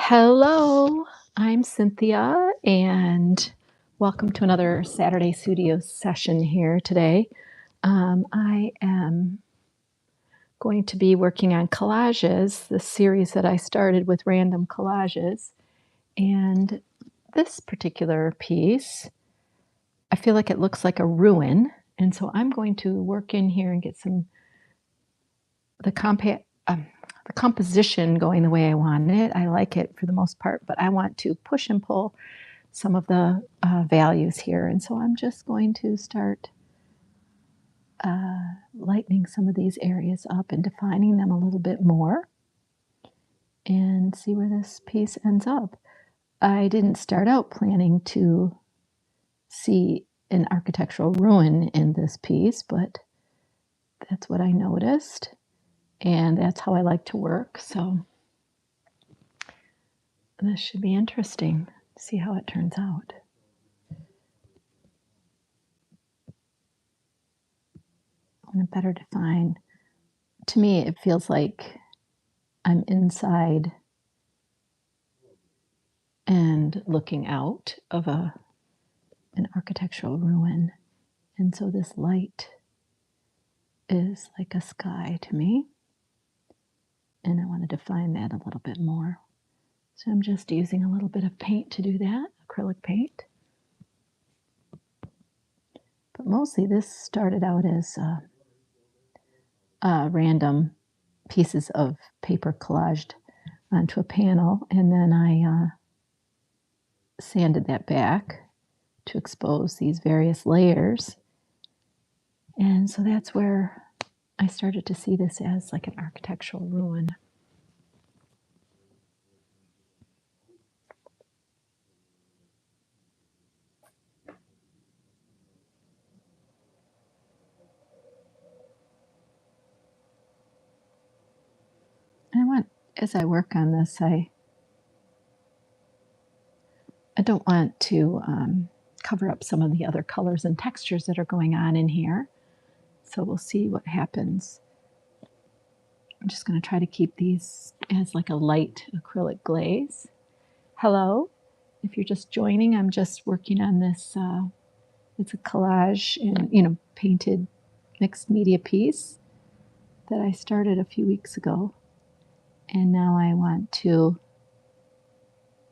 Hello, I'm Cynthia, and welcome to another Saturday Studio session here today. I am going to be working on collages, the series that I started with random collages. And this particular piece, I feel like it looks like a ruin. And so I'm going to work in here and get the composition going the way I want it. I like it for the most part, but I want to push and pull some of the values here. And so I'm just going to start lightening some of these areas up and defining them a little bit more and see where this piece ends up. I didn't start out planning to see an architectural ruin in this piece, but that's what I noticed, and that's how I like to work. So this should be interesting. See how it turns out. I want to better define. To me, it feels like I'm inside and looking out of an architectural ruin. And so this light is like a sky to me. And I want to define that a little bit more. So I'm just using a little bit of paint to do that, acrylic paint. But mostly this started out as random pieces of paper collaged onto a panel. And then I sanded that back to expose these various layers. And so that's where I started to see this as like an architectural ruin. And I want, as I work on this, I don't want to cover up some of the other colors and textures that are going on in here. So we'll see what happens. I'm just going to try to keep these as like a light acrylic glaze. Hello, if you're just joining, I'm just working on this. It's a collage and painted mixed media piece that I started a few weeks ago. And now I want to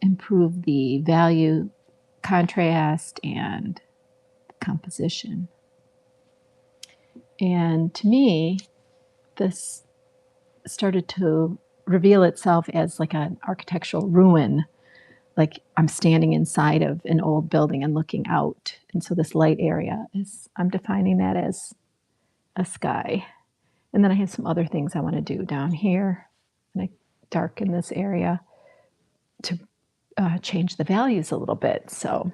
improve the value, contrast, and composition. And to me, this started to reveal itself as like an architectural ruin, like I'm standing inside of an old building and looking out. And so this light area I'm defining that as a sky. And then I have some other things I want to do down here. And I darken this area to change the values a little bit. So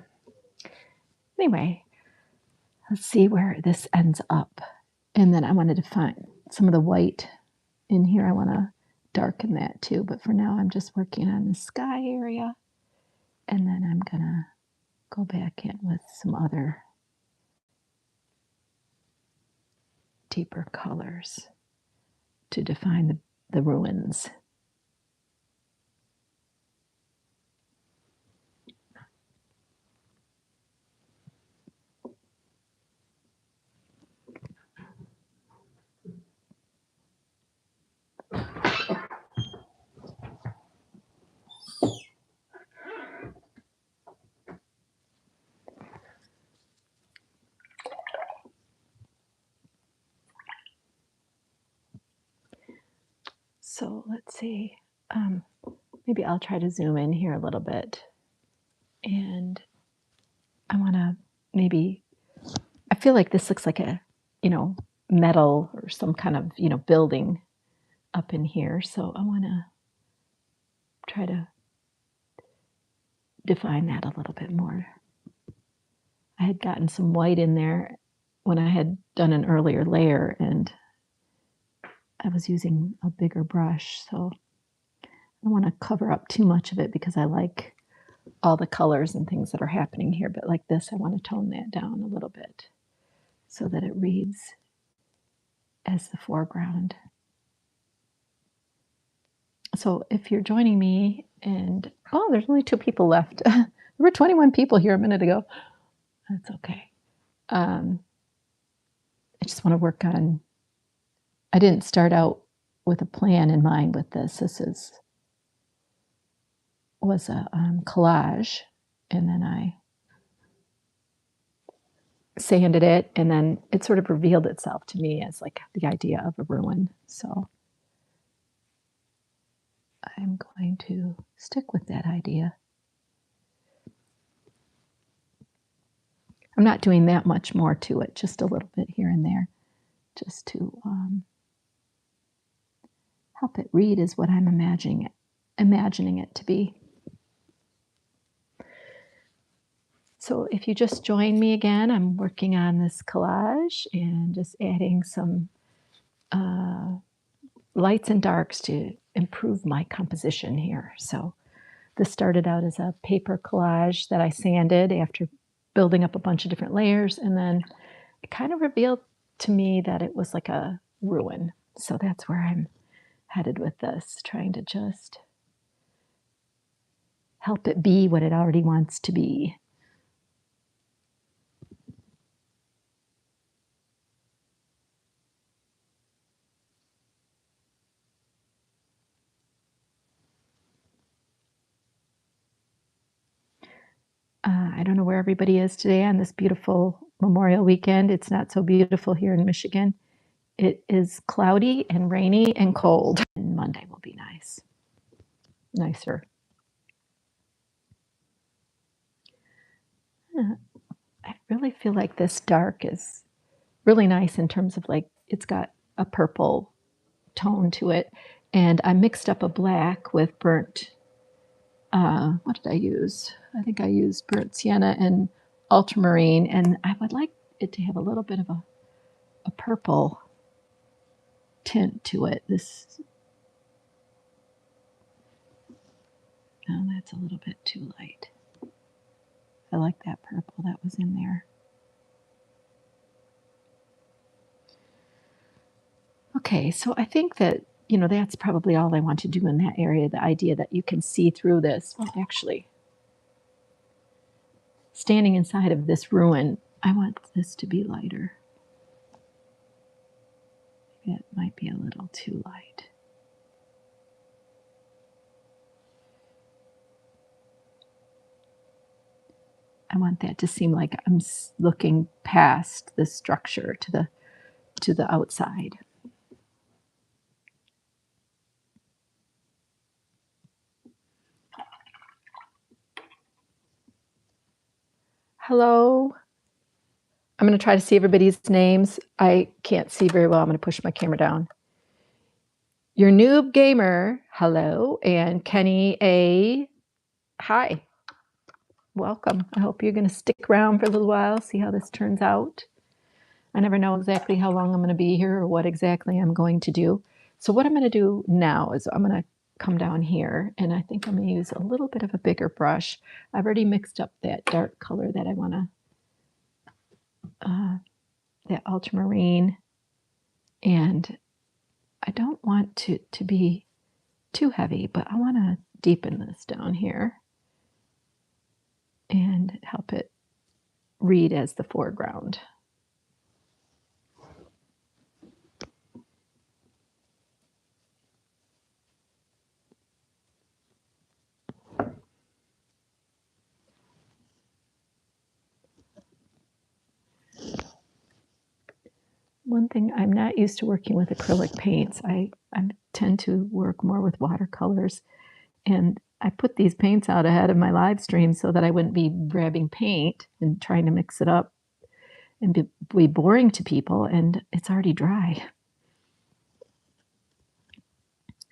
anyway, let's see where this ends up. And then I want to define some of the white in here. I want to darken that too. But for now, I'm just working on the sky area. And then I'm going to go back in with some other deeper colors to define the ruins. So let's see. Maybe I'll try to zoom in here a little bit. And I want to I feel like this looks like a, metal or some kind of, building up in here. So I want to try to define that a little bit more. I had gotten some white in there when I had done an earlier layer, and I was using a bigger brush. So I don't want to cover up too much of it because I like all the colors and things that are happening here. But like this, I want to tone that down a little bit so that it reads as the foreground. So if you're joining me, And, oh, there's only 2 people left. There were 21 people here a minute ago. That's okay. I just want to work on, I didn't start out with a plan in mind with this. This was a collage, and then I sanded it, and then it sort of revealed itself to me as like the idea of a ruin. So I'm going to stick with that idea. I'm not doing that much more to it, just a little bit here and there, just to help it read is what I'm imagining it to be. So if you just join me again, I'm working on this collage and just adding some lights and darks to improve my composition here. So this started out as a paper collage that I sanded after building up a bunch of different layers, and then it kind of revealed to me that it was like a ruin. So that's where I'm headed with this, trying to just help it be what it already wants to be. I don't know where everybody is today on this beautiful Memorial weekend. It's not so beautiful here in Michigan. It is cloudy and rainy and cold. And Monday will be nicer. I really feel like this dark is really nice in terms of like it's got a purple tone to it. And I mixed up a black with burnt, what did I use? I think I used burnt sienna and ultramarine. And I would like it to have a little bit of a purple tint to it. Oh, that's a little bit too light. I like that purple that was in there. Okay, so I think that, that's probably all I want to do in that area, the idea that you can see through this. Well, actually, standing inside of this ruin, I want this to be lighter. It might be a little too light. I want that to seem like I'm looking past the structure to the outside. Hello. I'm going to try to see everybody's names. I can't see very well. I'm going to push my camera down. Your noob gamer, hello, and Kenny A, hi. Welcome. I hope you're going to stick around for a little while, see how this turns out. I never know exactly how long I'm going to be here or what exactly I'm going to do. So what I'm going to do now is I'm going to come down here, and I think I'm going to use a little bit of a bigger brush. I've already mixed up that dark color that I want to, that ultramarine, and I don't want to be too heavy, but I want to deepen this down here and help it read as the foreground. One thing, I'm not used to working with acrylic paints. I tend to work more with watercolors, and I put these paints out ahead of my live stream so that I wouldn't be grabbing paint and trying to mix it up and be boring to people, and it's already dry.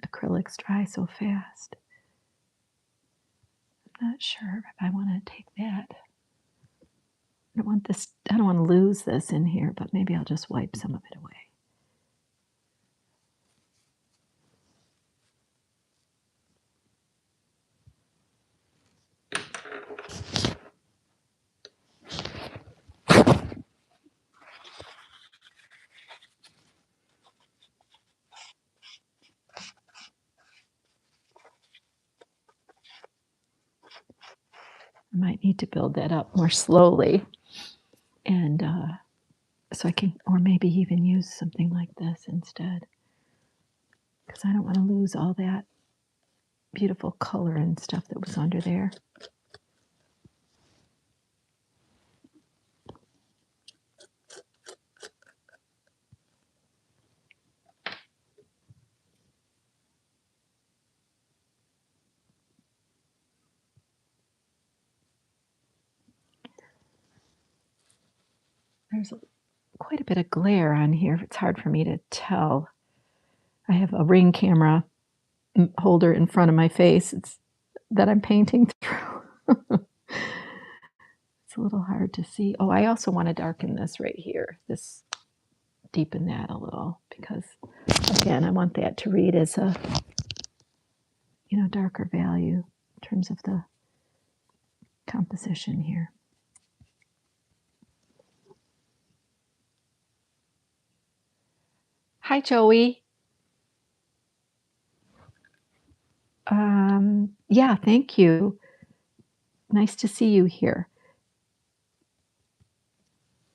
Acrylics dry so fast. I'm not sure if I want to take that. I don't want to lose this in here, but maybe I'll just wipe some of it away. I might need to build that up more slowly. And so I can, or maybe even use something like this instead, because I don't want to lose all that beautiful color and stuff that was under there. There's quite a bit of glare on here. It's hard for me to tell. I have a Ring camera holder in front of my face. It's that I'm painting through. It's a little hard to see. Oh, I also want to darken this right here. This, deepen that a little, because again, I want that to read as a, you know, darker value in terms of the composition here. Hi, Joey. Yeah, thank you. Nice to see you here.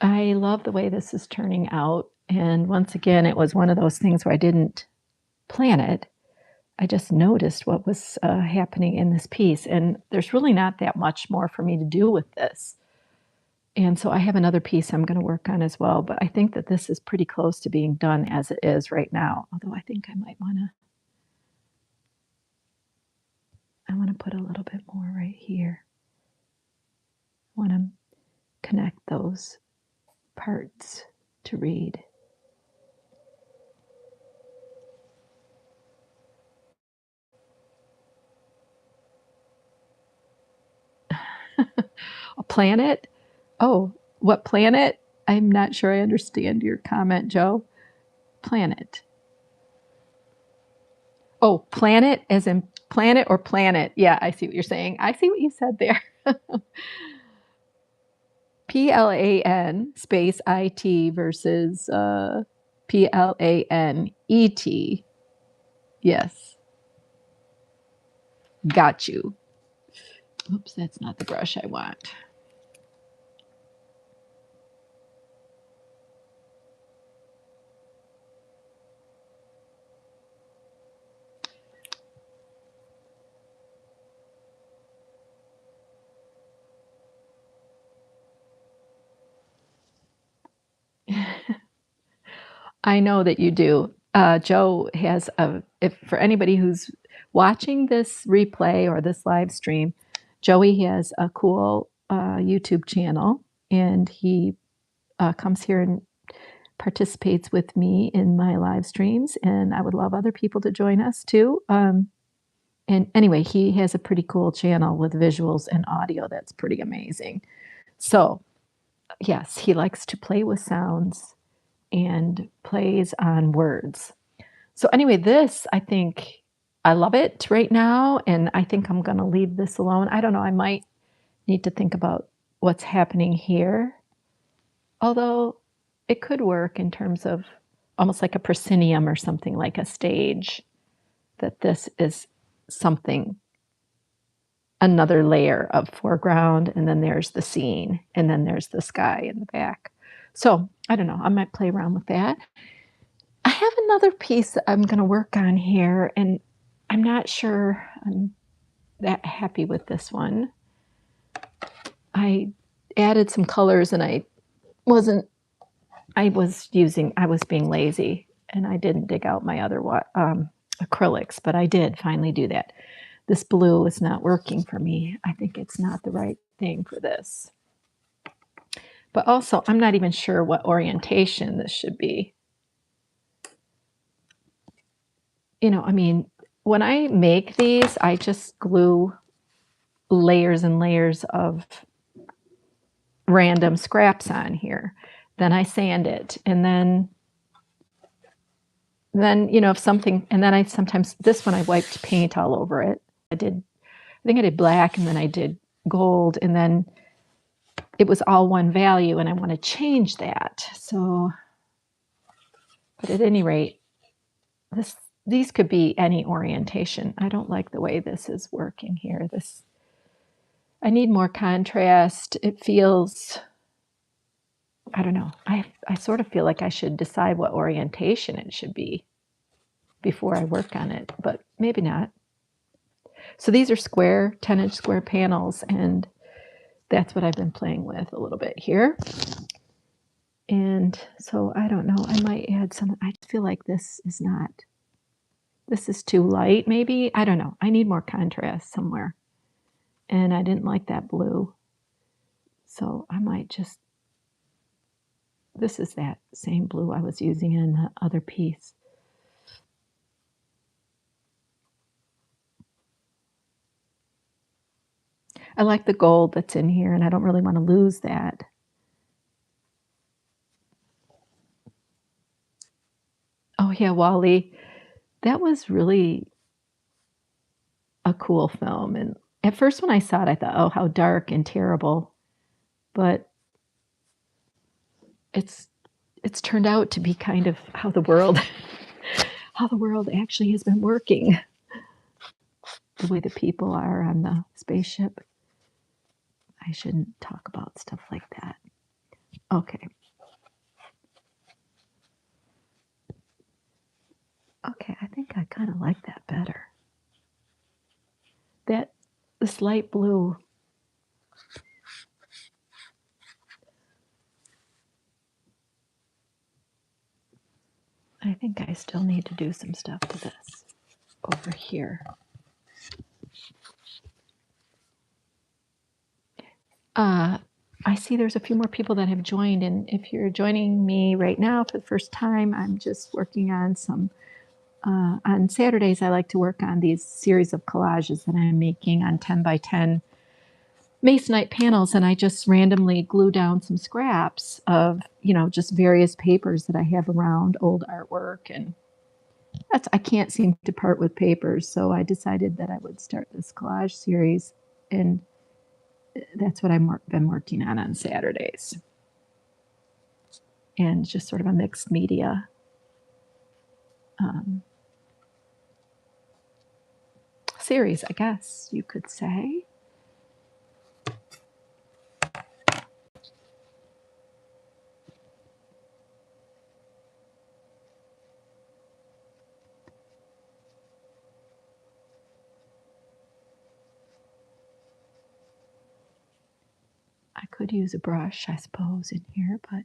I love the way this is turning out. And once again, it was one of those things where I didn't plan it. I just noticed what was happening in this piece. And there's really not that much more for me to do with this. And so I have another piece I'm going to work on as well. But I think that this is pretty close to being done as it is right now. Although I think I might want to, put a little bit more right here. I want to connect those parts to read. A planet? Oh, what planet? I'm not sure I understand your comment, Joe. Planet. Oh, planet as in planet or planet? Yeah, I see what you're saying. I see what you said there. PLAN space IT versus PLANET. Yes, got you. Oops, that's not the brush I want. I know that you do. Joe has a, if for anybody who's watching this replay or this live stream, Joey has a cool YouTube channel, and he comes here and participates with me in my live streams. And I would love other people to join us too. And anyway, he has a pretty cool channel with visuals and audio that's pretty amazing. So, yes, he likes to play with sounds and plays on words. So anyway, this, I think I love it right now, and I think I'm going to leave this alone. I don't know, I might need to think about what's happening here. Although it could work in terms of almost like a proscenium or something, like a stage, that this is something, another layer of foreground, and then there's the scene, and then there's the sky in the back. So I don't know, I might play around with that. I have another piece that I'm going to work on here, and I'm not sure I'm that happy with this one. I added some colors, and I was being lazy, and I didn't dig out my other acrylics, but I did finally do that. This blue is not working for me. I think it's not the right thing for this. But also, I'm not even sure what orientation this should be. You know, I mean, when I make these, I just glue layers and layers of random scraps on here. Then I sand it, and then you know, if something, and then I sometimes, this one I wiped paint all over it. I think I did black, and then I did gold, and then it was all one value, and I want to change that. So, but at any rate, these could be any orientation. I don't like the way this is working here. I need more contrast. It feels, I don't know. I sort of feel like I should decide what orientation it should be before I work on it, but maybe not. So these are square, 10-inch square panels, and that's what I've been playing with a little bit here. And so I don't know, I might add some, I feel like this is too light maybe. I don't know. I need more contrast somewhere. And I didn't like that blue. So I might just, this is that same blue I was using in the other piece. I like the gold that's in here, and I don't really want to lose that. Oh yeah, Wally. That was really a cool film. And at first when I saw it, I thought, oh, how dark and terrible. But it's turned out to be kind of how the world actually has been working. The way the people are on the spaceship. I shouldn't talk about stuff like that. Okay. Okay, I think I kind of like that better. This light blue. I think I still need to do some stuff to this over here. I see there's a few more people that have joined, and if you're joining me right now for the first time, I'm just working on some, on Saturdays I like to work on these series of collages that I'm making on 10 by 10 masonite panels, and I just randomly glue down some scraps of, just various papers that I have around, old artwork, and I can't seem to part with papers, so I decided that I would start this collage series, and that's what I've been working on Saturdays. And just sort of a mixed media series, I guess you could say. I could use a brush, I suppose, in here, but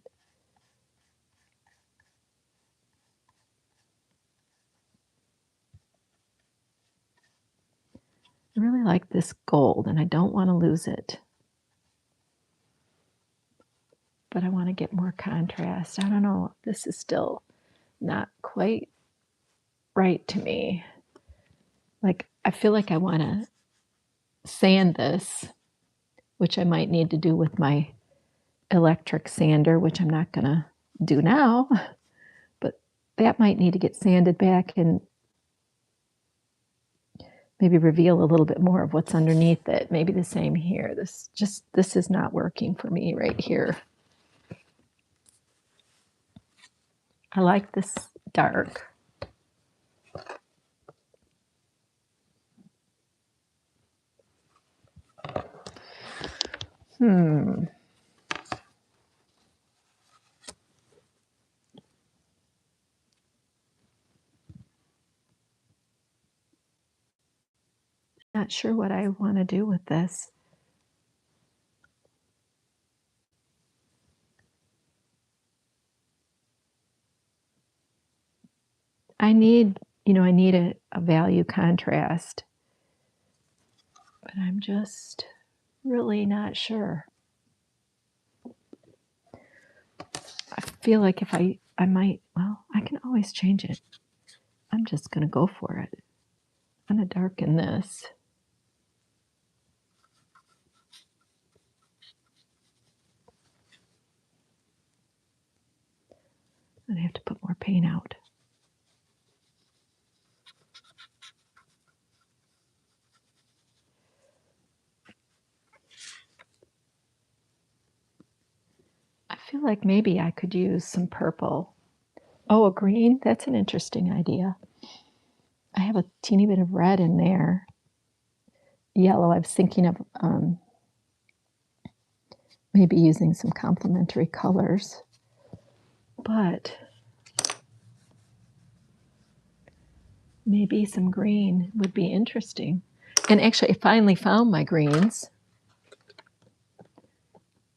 I really like this gold, and I don't want to lose it. But I want to get more contrast. I don't know. This is still not quite right to me. Like, I feel like I want to sand this, which I might need to do with my electric sander, which I'm not going to do now. But that might need to get sanded back and maybe reveal a little bit more of what's underneath it. Maybe the same here. This is not working for me right here. I like this dark. Not sure what I want to do with this. I need a value contrast, but I'm just really not sure. I feel like if I might, well, I can always change it. I'm just going to go for it. I'm going to darken this. I have to put more paint out. I feel like maybe I could use some purple. Oh, a green? That's an interesting idea. I have a teeny bit of red in there. Yellow, I was thinking of maybe using some complementary colors. But maybe some green would be interesting. And actually, I finally found my greens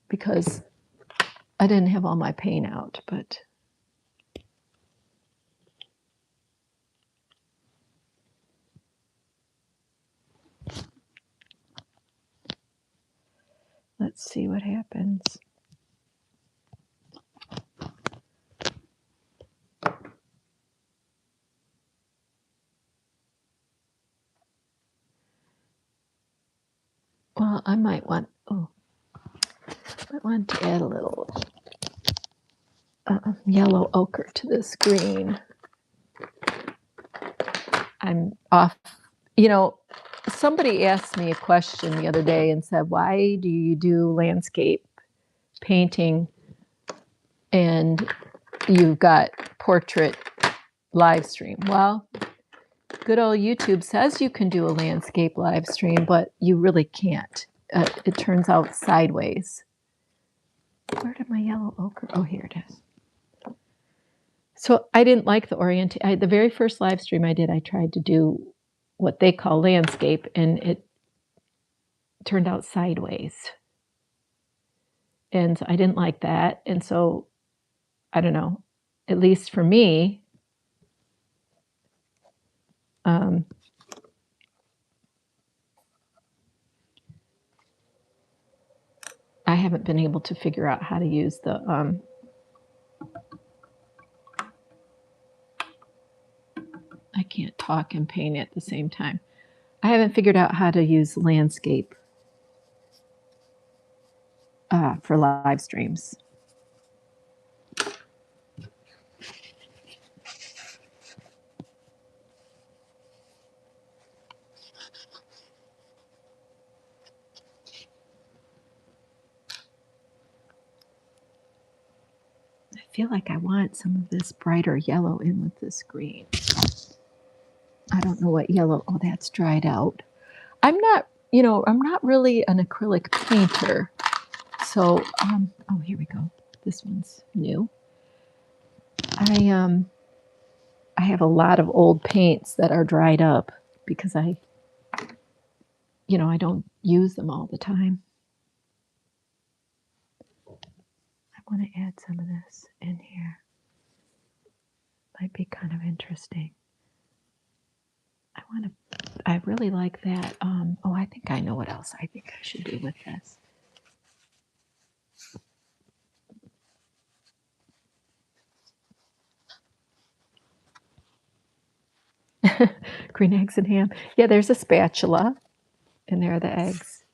because I didn't have all my paint out, but let's see what happens. Well, I might want to add a little yellow ochre to this green. I'm off. You know, somebody asked me a question the other day and said, why do you do landscape painting and you've got portrait live stream? Well, good old YouTube says you can do a landscape live stream, but you really can't. It turns out sideways. Where did my yellow ochre? Oh, here it is. So I didn't like the the very first live stream I did, I tried to do what they call landscape, and it turned out sideways. And so I didn't like that. And so, I don't know, at least for me, I haven't been able to figure out how to use the I can't talk and paint at the same time. I haven't figured out how to use landscape for live streams. I feel like I want some of this brighter yellow in with this green. I don't know what yellow. Oh, that's dried out. I'm not really an acrylic painter. So, oh, here we go. This one's new. I have a lot of old paints that are dried up because I don't use them all the time. I want to add some of this in here. Might be kind of interesting. I really like that. Oh, I think I know what else I think I should do with this. Green eggs and ham. Yeah, there's a spatula, and there are the eggs.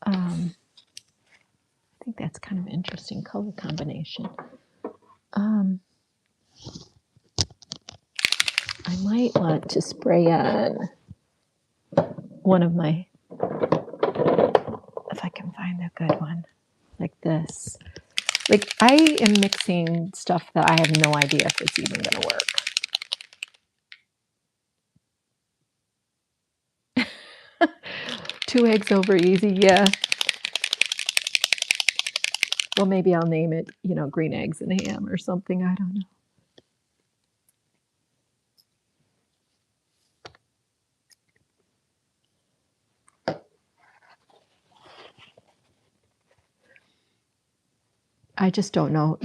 I think that's kind of an interesting color combination. I might want to spray on one of my, if I can find a good one, like this. Like, I am mixing stuff that I have no idea if it's even going to work. 2 eggs over easy, yeah. Well, maybe I'll name it, green eggs and ham or something. I don't know. I just don't know,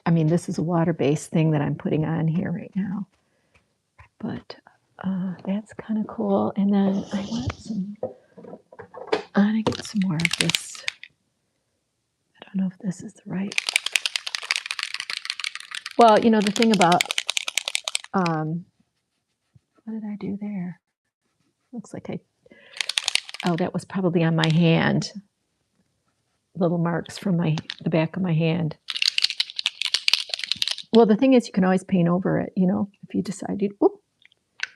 I mean, this is a water-based thing that I'm putting on here right now. But that's kind of cool. And then I want to get some more of this. I don't know if this is the right. Well, the thing about, what did I do there? Looks like oh, that was probably on my hand. Little marks from the back of my hand. Well, the thing is, you can always paint over it, if you decide you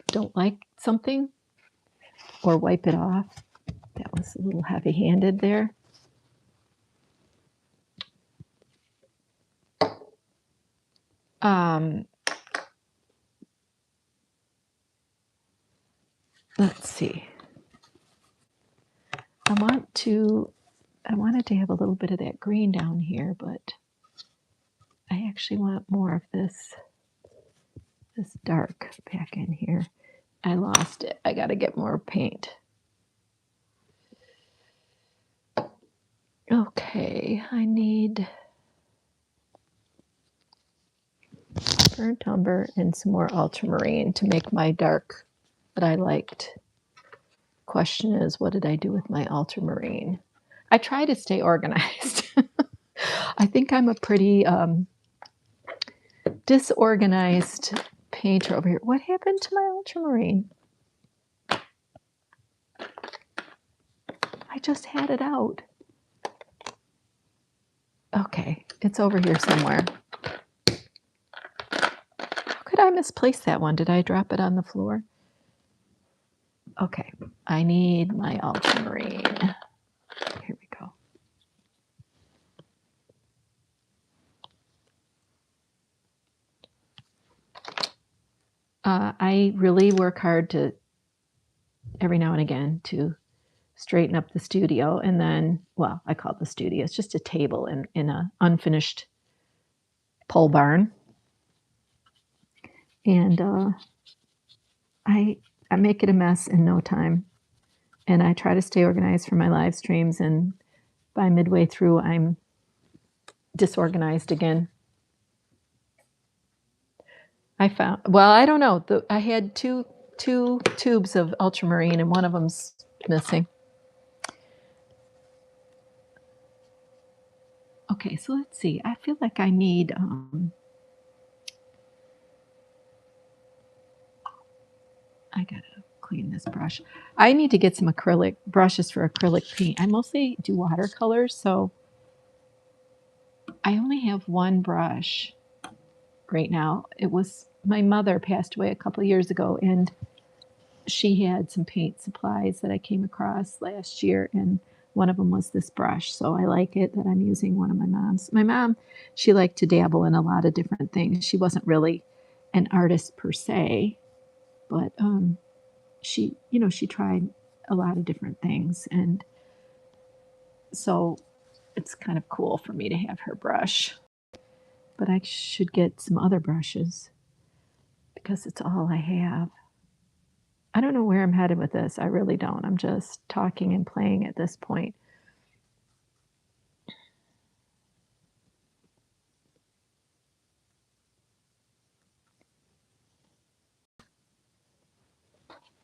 don't like something, or wipe it off. That was a little heavy-handed there. Let's see. I wanted to have a little bit of that green down here, but I actually want more of this dark back in here. I lost it. I got to get more paint. Okay, I need burnt umber and some more ultramarine to make my dark that I liked. Question is, what did I do with my ultramarine? I try to stay organized. I think I'm a pretty disorganized painter over here. What happened to my ultramarine? I just had it out. Okay, it's over here somewhere. How could I misplace that one? Did I drop it on the floor? Okay, I need my ultramarine. Here we go. I really work hard to, every now and again, to straighten up the studio. And then, well, I call it the studio. It's just a table in an unfinished pole barn. And I make it a mess in no time. And I try to stay organized for my live streams. And by midway through, I'm disorganized again. I found, well, I don't know. I had two tubes of ultramarine, and one of them's missing. Okay, so let's see. I feel like I need, I gotta clean this brush. I need to get some acrylic brushes for acrylic paint. I mostly do watercolors, so I only have one brush right now. It was, my mother passed away a couple of years ago, and she had some paint supplies that I came across last year, and one of them was this brush. So I like it that I'm using one of my mom's. My mom, she liked to dabble in a lot of different things. She wasn't really an artist per se, but she, you know, she tried a lot of different things. And so it's kind of cool for me to have her brush. But I should get some other brushes because it's all I have. I don't know where I'm headed with this. I really don't. I'm just talking and playing at this point.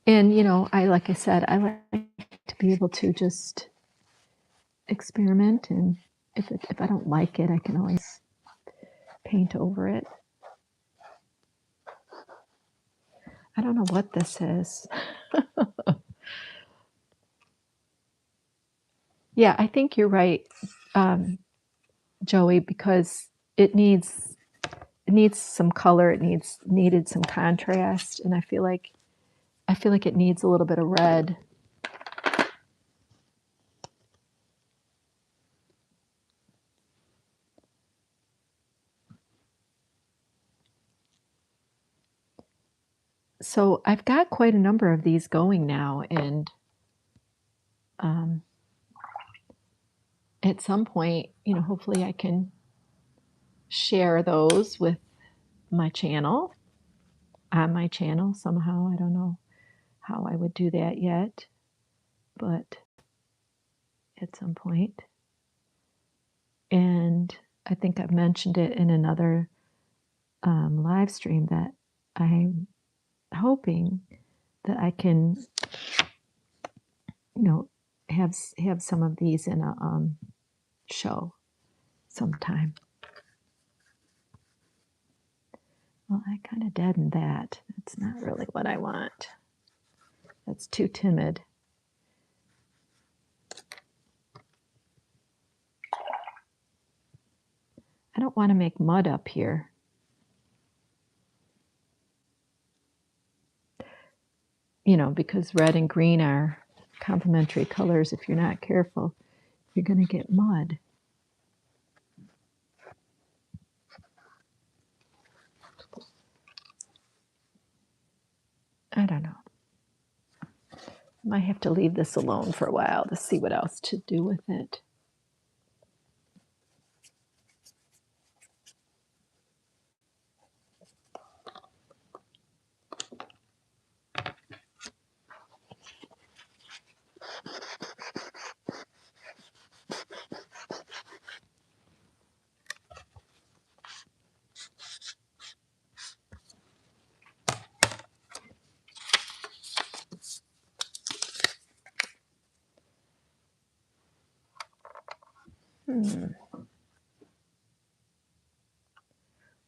And, you know, like I said, I like to be able to just experiment. And if I don't like it, I can always paint over it. I don't know what this is. Yeah, I think you're right, Joey, because it needs some color. It needed some contrast, and I feel like it needs a little bit of red. So I've got quite a number of these going now, and at some point, you know, hopefully I can share those with my channel, on my channel somehow. I don't know how I would do that yet, but at some point. And I think I've mentioned it in another live stream that I'm hoping that I can, you know, have some of these in a show sometime. Well, I kind of deadened that. That's not really what I want. That's too timid. I don't want to make mud up here. You know, because red and green are complementary colors. If you're not careful, you're going to get mud. I don't know. Might have to leave this alone for a while to see what else to do with it.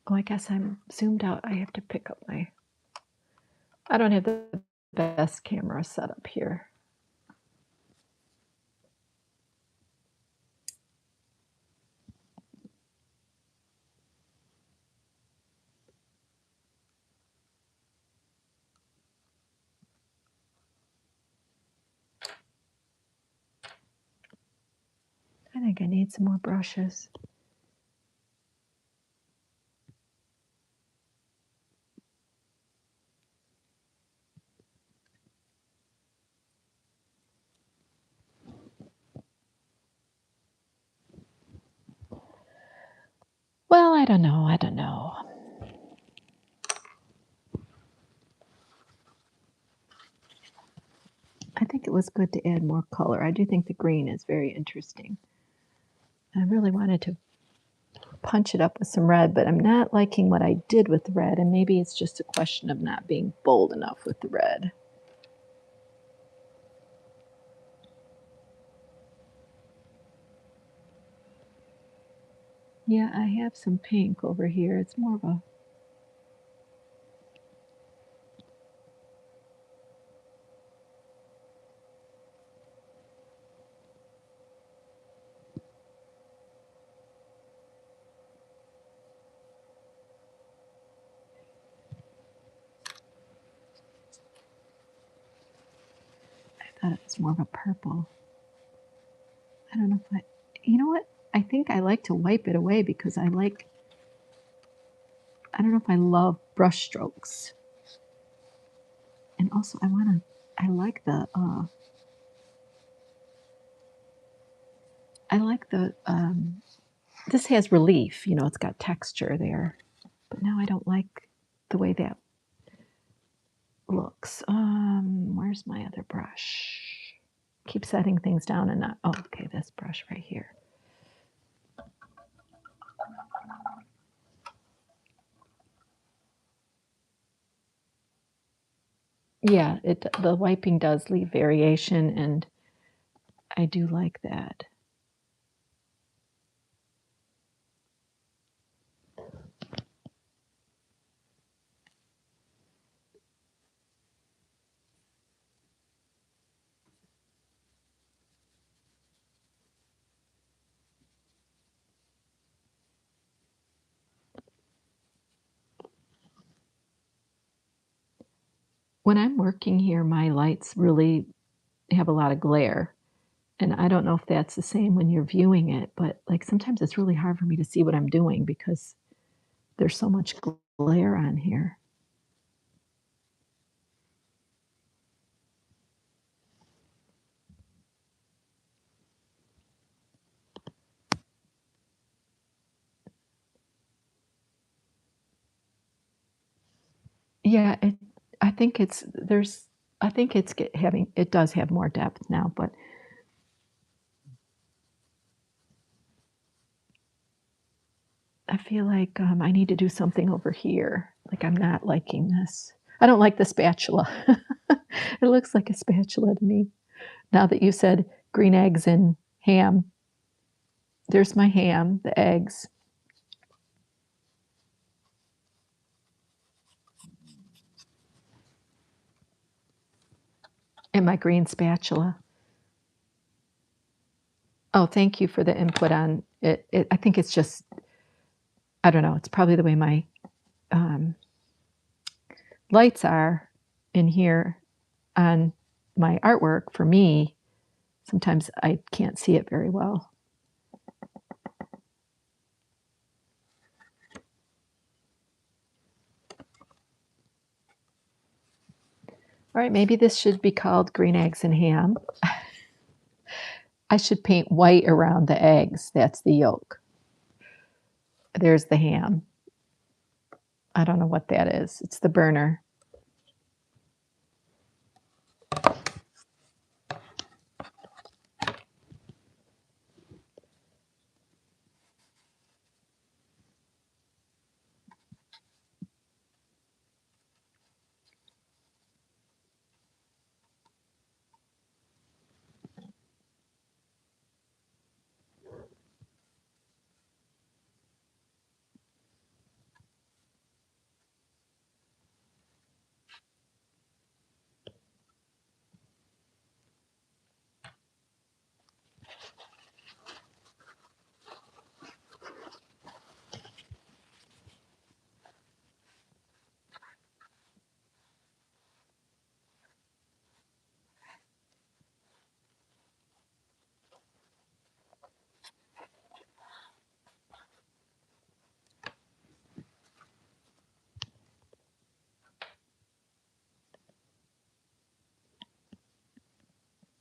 Oh, I guess I'm zoomed out. I have to pick up my. I don't have the best camera set up here. I think I need some more brushes. Well, I don't know. I don't know. I think it was good to add more color. I do think the green is very interesting. I really wanted to punch it up with some red, but I'm not liking what I did with the red, and maybe it's just a question of not being bold enough with the red. Yeah, I have some pink over here. It's more of a. I thought it was more of a purple. I don't know if I. You know what? I think I like to wipe it away because I like. I don't know if I love brush strokes. And also, I want to. I like the. I like the. This has relief. You know, it's got texture there. But now I don't like the way that looks. Where's my other brush? Keep setting things down and not. Oh, okay, this brush right here. Yeah, the wiping does leave variation, and I do like that. When I'm working here, my lights really have a lot of glare, and I don't know if that's the same when you're viewing it, but, like, sometimes it's really hard for me to see what I'm doing because there's so much glare on here. Yeah, I think it's there's I think it's having it does have more depth now, but I feel like, I need to do something over here. Like, I'm not liking this. I don't like the spatula. It looks like a spatula to me. Now that you said green eggs and ham, there's my ham, the eggs, and my green spatula. Oh, thank you for the input on it. I think it's just, I don't know, it's probably the way my um, lights are in here on my artwork. For me, sometimes I can't see it very well. All right, maybe this should be called green eggs and ham. I should paint white around the eggs. That's the yolk. There's the ham. I don't know what that is. It's the burner.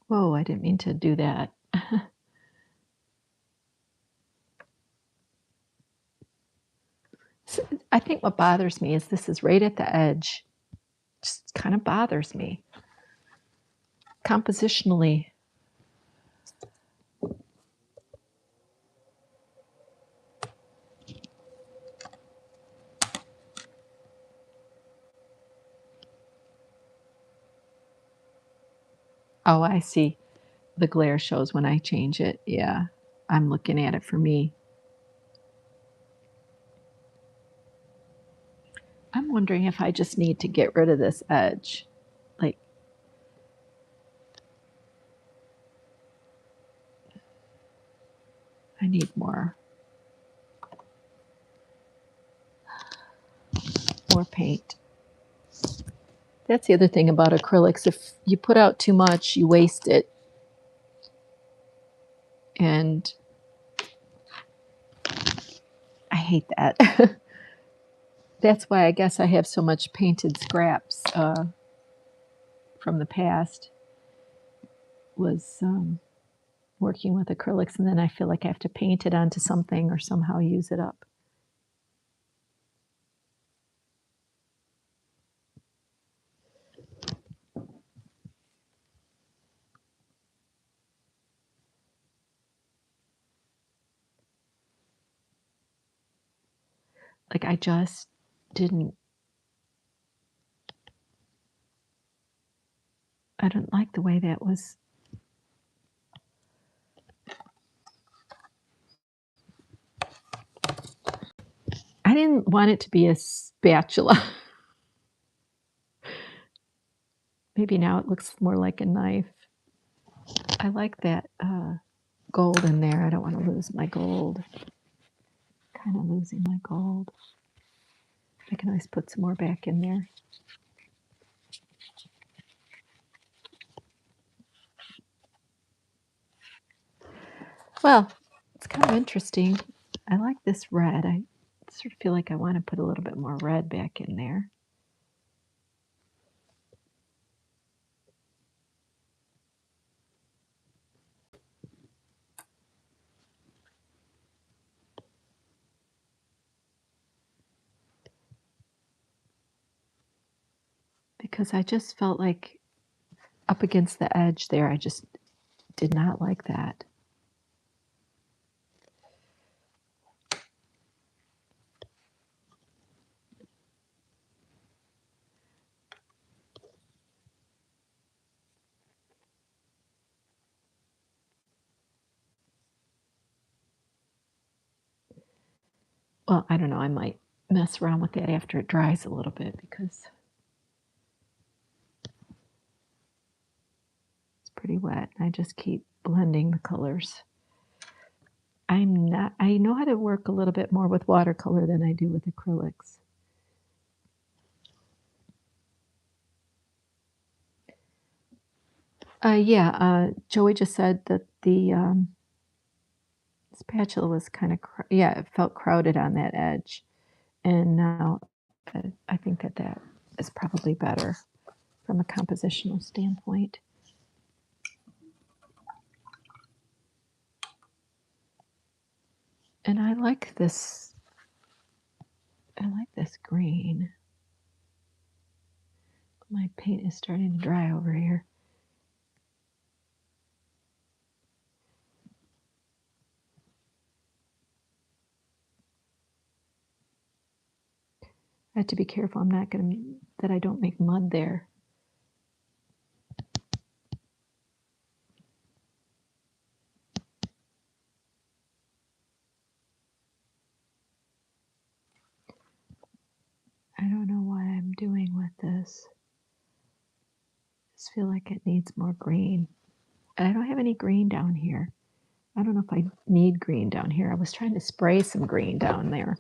Whoa, I didn't mean to do that. I think what bothers me is this is right at the edge. Just kind of bothers me. Compositionally. Oh, I see. The glare shows when I change it. Yeah, I'm looking at it for me. I'm wondering if I just need to get rid of this edge. Like, I need more paint. That's the other thing about acrylics. If you put out too much, you waste it. And I hate that. That's why I guess I have so much painted scraps from the past, was working with acrylics, and then I feel like I have to paint it onto something or somehow use it up. Like I just didn't, I didn't like the way that was. I didn't want it to be a spatula. Maybe now it looks more like a knife. I like that gold in there. I don't want to lose my gold. Kind of losing my gold. I can always put some more back in there. Well, it's kind of interesting. I like this red. I sort of feel like I want to put a little bit more red back in there. Because I just felt like up against the edge there, I just did not like that. Well, I don't know. I might mess around with that after it dries a little bit because it's pretty wet. I just keep blending the colors. I know how to work a little bit more with watercolor than I do with acrylics. Yeah, Joey just said that the spatula was kind of, yeah, it felt crowded on that edge. And now I think that is probably better from a compositional standpoint. And I like this green. My paint is starting to dry over here. I have to be careful that I don't make mud there. I don't know what I'm doing with this. I just feel like it needs more green. And I don't have any green down here. I don't know if I need green down here. I was trying to spray some green down there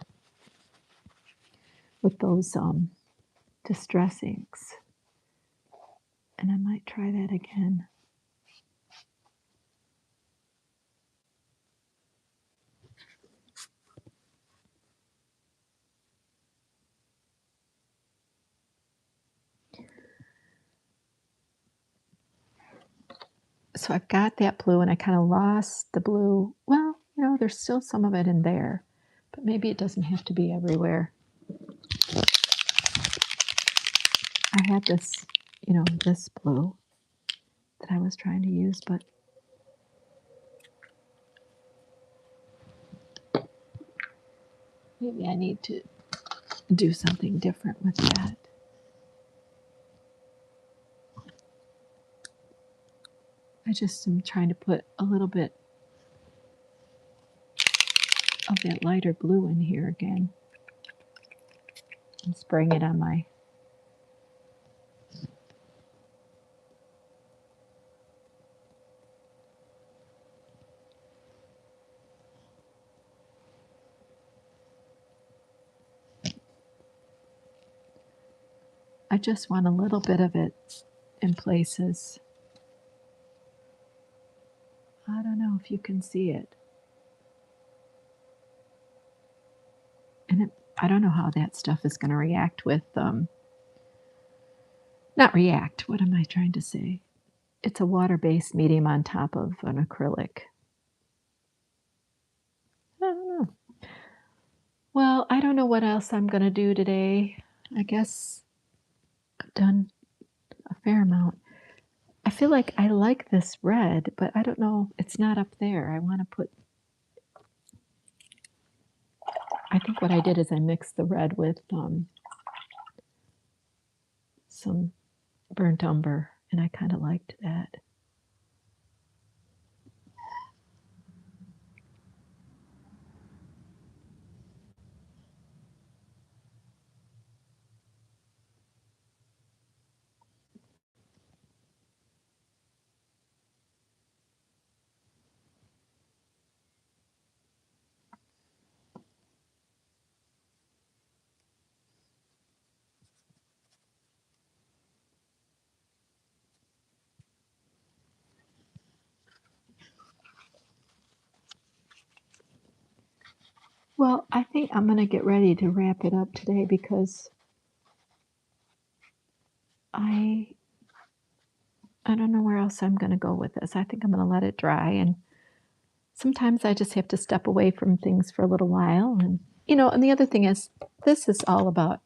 with those distress inks. And I might try that again. So I've got that blue and I kind of lost the blue. Well, there's still some of it in there, but maybe it doesn't have to be everywhere. I had this, this blue that I was trying to use, but maybe I need to do something different with that. I just am trying to put a little bit of that lighter blue in here again and spraying it on my I just want a little bit of it in places. I don't know if you can see it. And I don't know how that stuff is going to react with, not react, what am I trying to say? It's a water-based medium on top of an acrylic. I don't know. Well, I don't know what else I'm going to do today. I guess I've done a fair amount. I feel like I like this red, but I don't know. It's not up there. I want to put... I think what I did is I mixed the red with some burnt umber, and I kind of liked that. Well, I think I'm going to get ready to wrap it up today because I don't know where else I'm going to go with this. I think I'm going to let it dry, and sometimes I just have to step away from things for a little while. And and the other thing is, this is all about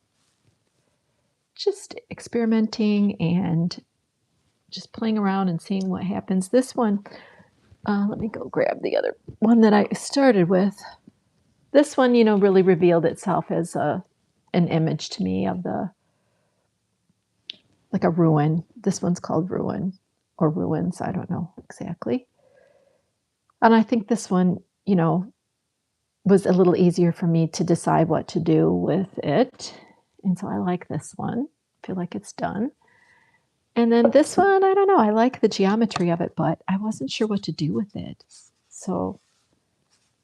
just experimenting and just playing around and seeing what happens. This one, let me go grab the other one that I started with. This one, really revealed itself as an image to me of like a ruin. This one's called Ruin or Ruins. I don't know exactly. And I think this one, was a little easier for me to decide what to do with it. And so I like this one. I feel like it's done. And then this one, I don't know. I like the geometry of it, but I wasn't sure what to do with it. So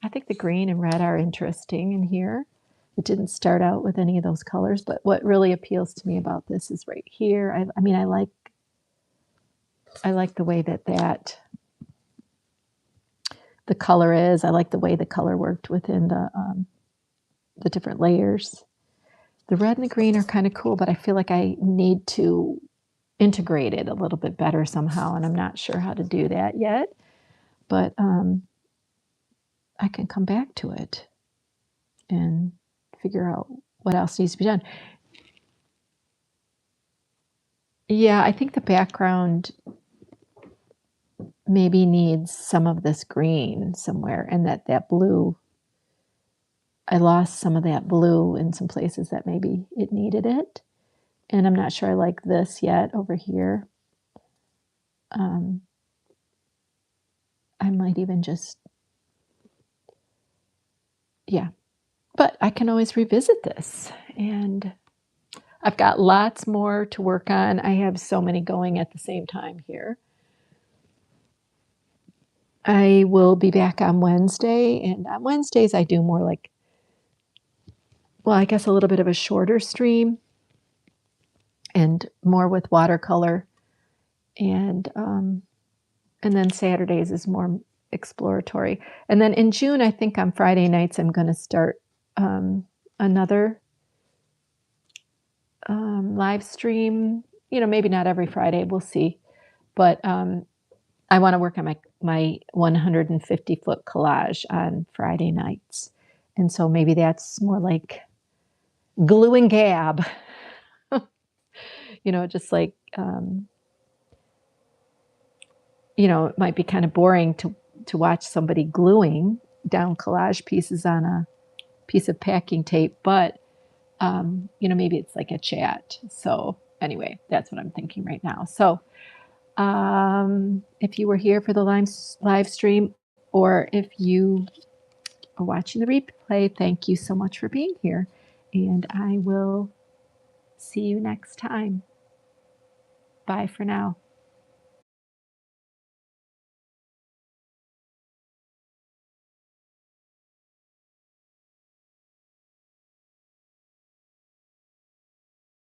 I think the green and red are interesting in here. It didn't start out with any of those colors, but what really appeals to me about this is right here. I mean, I like the way that the color is. I like the way the color worked within the different layers. The red and the green are kind of cool, but I feel like I need to integrated a little bit better somehow, and I'm not sure how to do that yet, but I can come back to it and figure out what else needs to be done. Yeah, I think the background maybe needs some of this green somewhere, and that blue, I lost some of that blue in some places that maybe it needed it, and I'm not sure I like this yet over here. Um, I might even just, yeah, but I can always revisit this, and I've got lots more to work on. I have so many going at the same time here. I will be back on Wednesday, and on Wednesdays I do more like, well, I guess a little bit of a shorter stream and more with watercolor, and and then Saturdays is more exploratory. And then in June, I think on Friday nights I'm going to start another live stream. You know, maybe not every Friday, we'll see. But I want to work on my 150-foot collage on Friday nights. And so maybe that's more like glue and gab, just like, it might be kind of boring to watch somebody gluing down collage pieces on a piece of packing tape, but, maybe it's like a chat. So anyway, that's what I'm thinking right now. So if you were here for the live stream, or if you are watching the replay, thank you so much for being here. And I will see you next time. Bye for now.